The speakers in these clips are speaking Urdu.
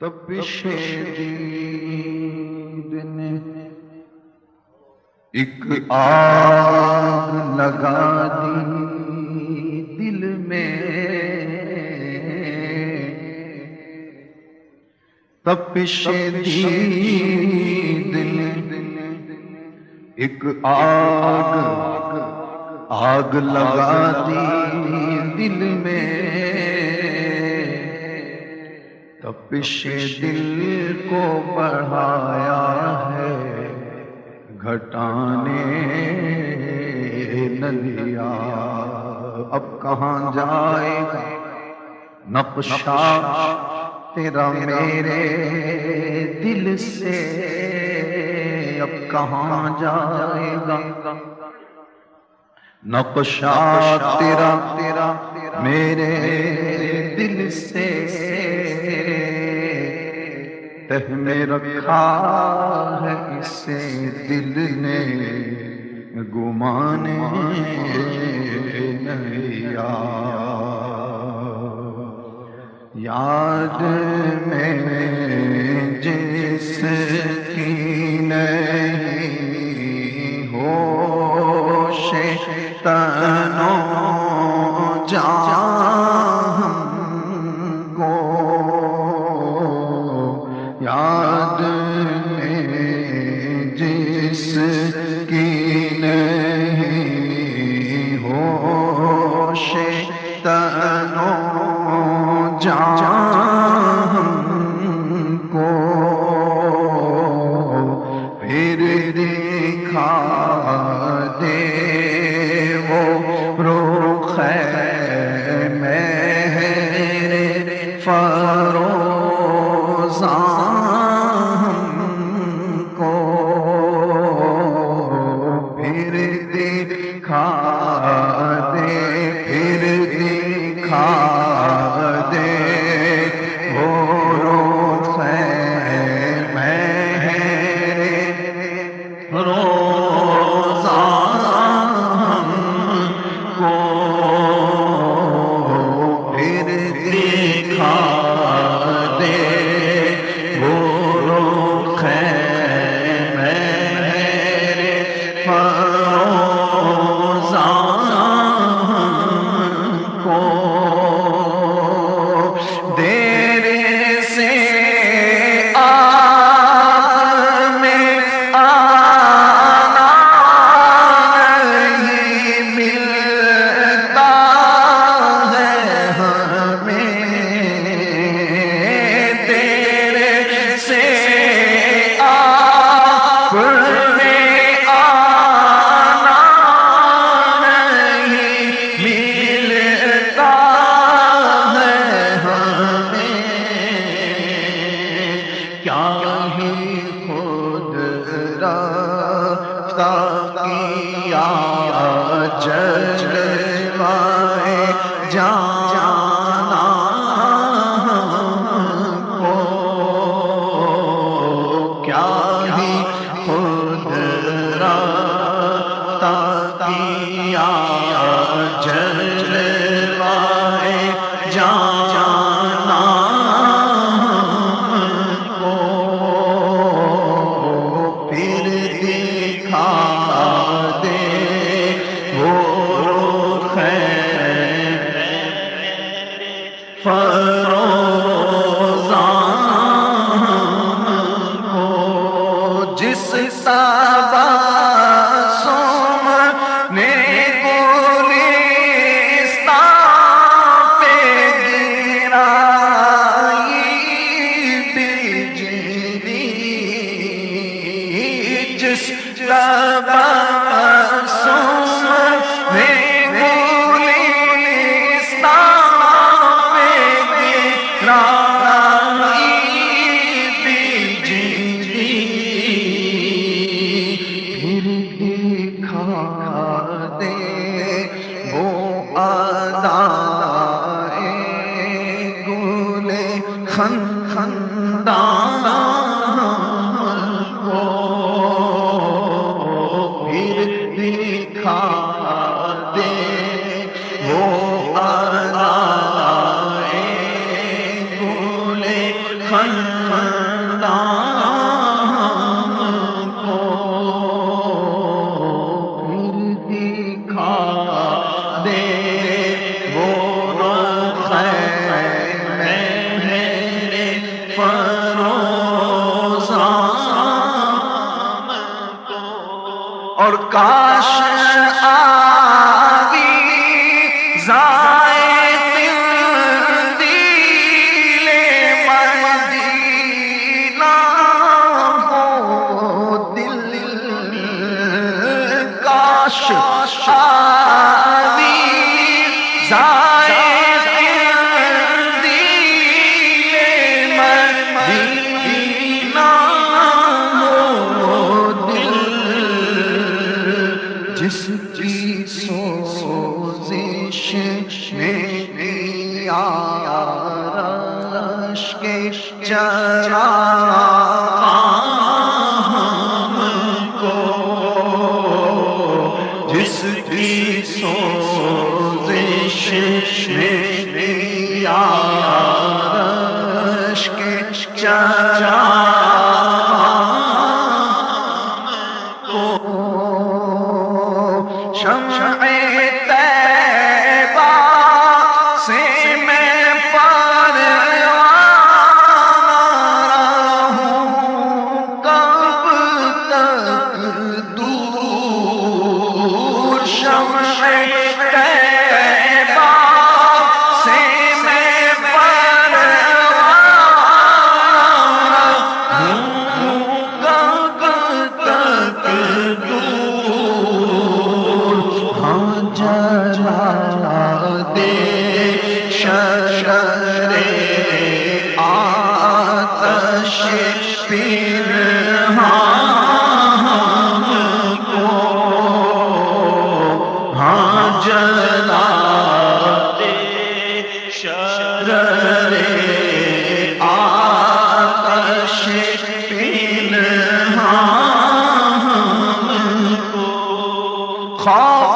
تپش دید نے ایک آگ لگا دی دل میں، تپش دید نے ایک آگ لگا دی دل میں، تپش دل کو بڑھایا ہے گھٹانے نہ دیا۔ اب کہاں جائے گا نقشہ تیرا میرے دل سے، اب کہاں جائے گا نقشہ تیرا میرے دل سے، تہ میں رکھا ہے اسے دل نے گمانے نہیں یاد میں جس کی نہیں ہوش تن و جان کو، یاد میں جس کی نہیں ہوش تن و جان کو، پھر دکھا دے وہ رخ مہر فروزاں کو، پھر دکھا دے، پھر دکھا دے وہ رخ مہر فروزاں کو، پھر دکھا دے وہ رخ مہر فروزاں کو، دیر سے آگ میں آنا نہیں ملتا ہے ہمیں، دیر سے آگ میں آنا نہیں ملتا ہے ہمیں، کیا ہی خود رفتہ کیا جلوائے جانا کو، کیا ہی خود رفتہ کیا جلوائے جانا کو، پھر دکھا دے وہ رخ فروزاں کو، جس تبسم نے گلستان پہ گرائی بجلی، جس تبسم نے گلستان پہ گرائی بجلی، پھر دکھا دے وہ ادائے گل خندان کو، پھر دکھا دے وہ ادائے گل خندان کو پھر دکھا دے وہ رخ میرے فروزان کو اور کاش آوی جس کی سوزش میں عرش کے چراغاں کو جس کی سوزش میں عرش کے چراغاں کو شمع طیبہ سے میں پروانہ رہوں کب تک دور شمع طیبہ سے میں پروانہ رہوں کب تک دور جلا دے شرر آتش پنہان کو جلا دے شرر آتش پنہان کو خوف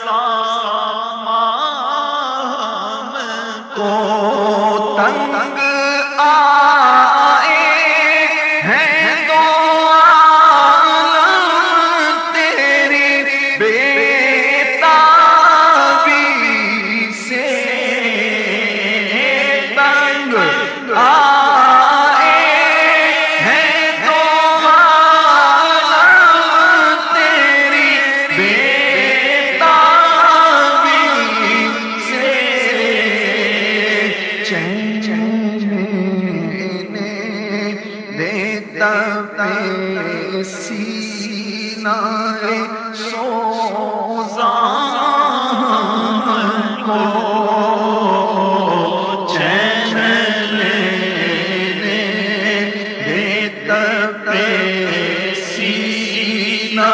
سامان کو تنگ آئے ہیں دو عالم تیری بےتابی سے تنگ آئے ہیں دو عالم تیری بےتابی سے چین دیتا سینہ سوزان کو چین دیتا سینہ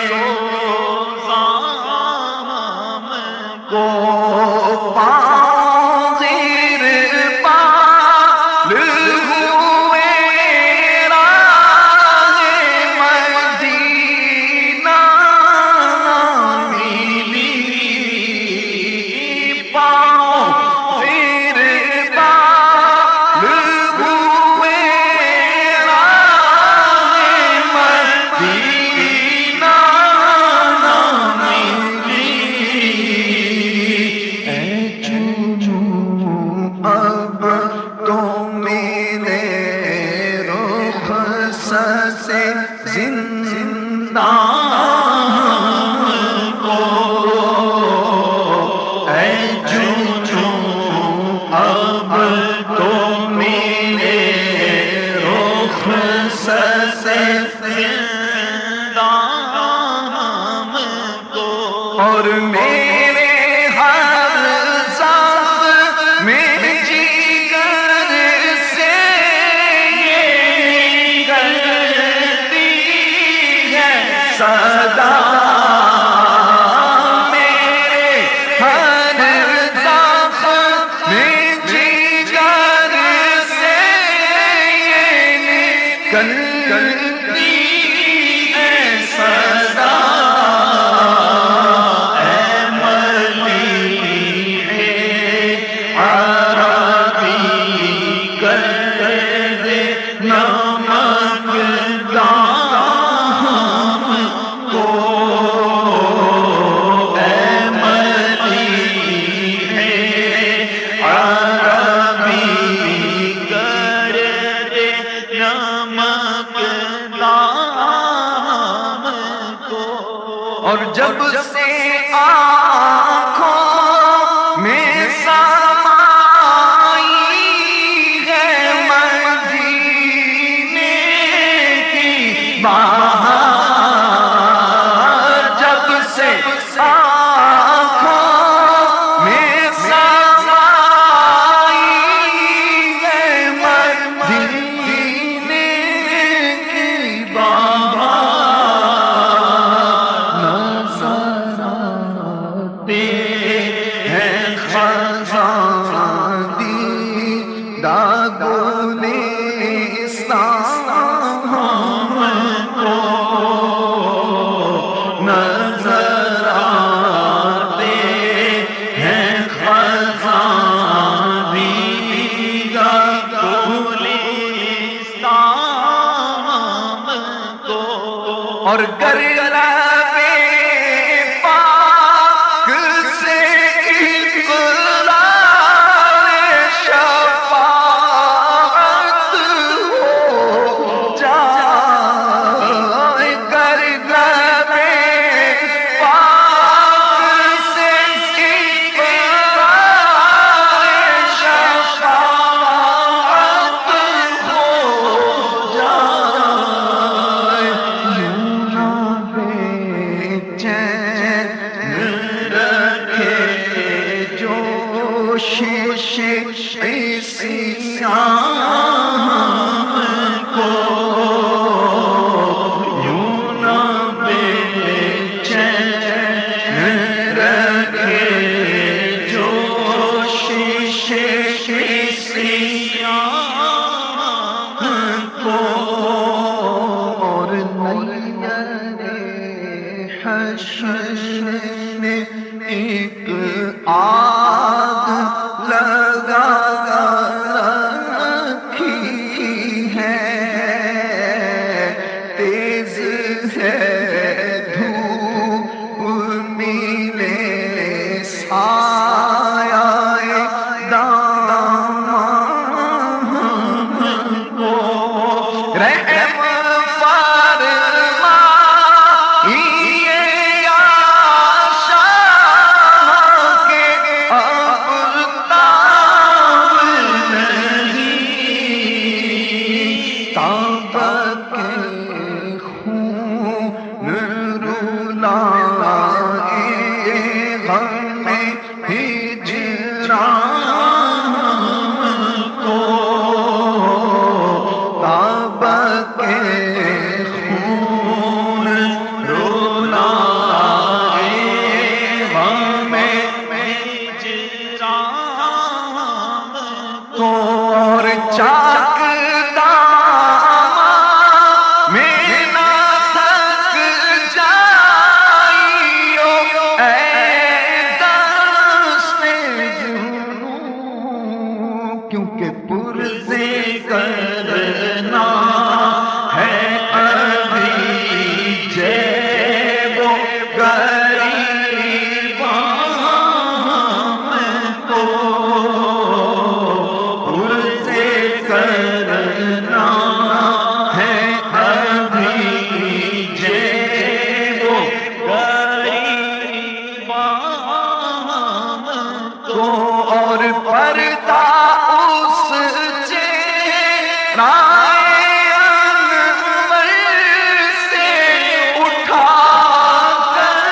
سوزان کو سے زندان کو اے جوں اب تو میرے رخ سے زندان کو اور میرے ہر سانس میں جگر سے صدا میرے ہر زخم میں جگر سے نکلتی ہے صدا اے ملیح عربی کر دے نمک دام کو اے ملیح عربی کر دے نمک دام کو اور جب سے آنکھوں میں سمائی ہے مدینے کی بہار جب سے آنکھوں میں سمائی ہے مدینے کی بہار نظر آتے ہیں خزاں دیدہ گلستان کو نظر آتے ہیں خزاں دیدہ گلستان کو اور گر پاک سے اقرار شفاعت ہو جائے گر پاک سے اقرار شفاعت ہو جائے یوں نہ بے چین رکھے جوش عصیان کو یوں نہ بے چین رکھے جوش عصیان کو اور نیر حشر ایک آگ لگا رکھی ہے، تیز ہے دھوپ ملے سایہ دامن کو، رحم فرمائیے یا شاہ کے اب تاب نہیں، تاب کے خون رلائے غم ہجران کو، تاب کے خون رلائے غم ہجران کو، اور چاک دامن میں نہ تھک جائیو اے دست جنوں، کیونکہ پرزے کرنا ہے ابھی جیب و گریبان کو، پرزے کرنا ہے ابھی جیب و گریبان کو، اور پردہ اس چہرائے انور سے اٹھا کر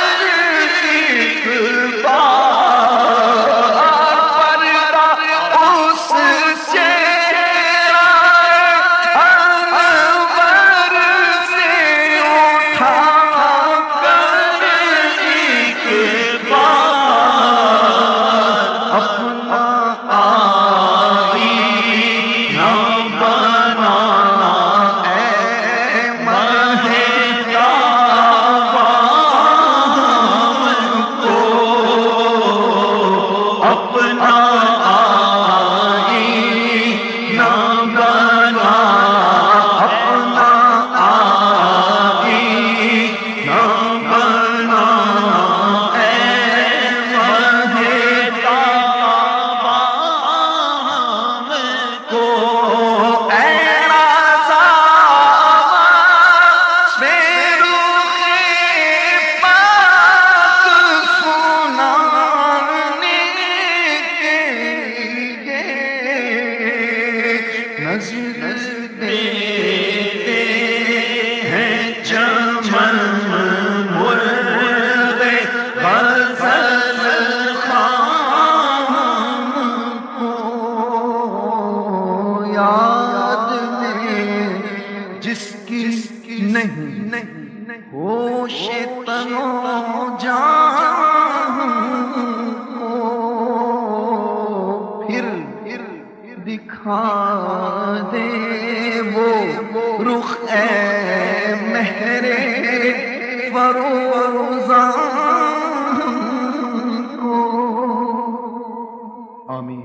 ایک بار، پردہ اس چہرائے انور سے اٹھا کر ایک بار اپنا آئینہ بنانا اے ماہ تابان کو، اپنا آئینہ بنا، اپنا آئینہ بنا اے ماہ تابان کو، اے رضا سے رخ پاک سنانے کے لیے نظر دیتے ہیں چمن مرغ غزل خوان کو، یاد میں جس کی نہیں ہوش تن و جان کو، پھر دکھا دے وہ رخ اے مہر فروزان کو، آمین۔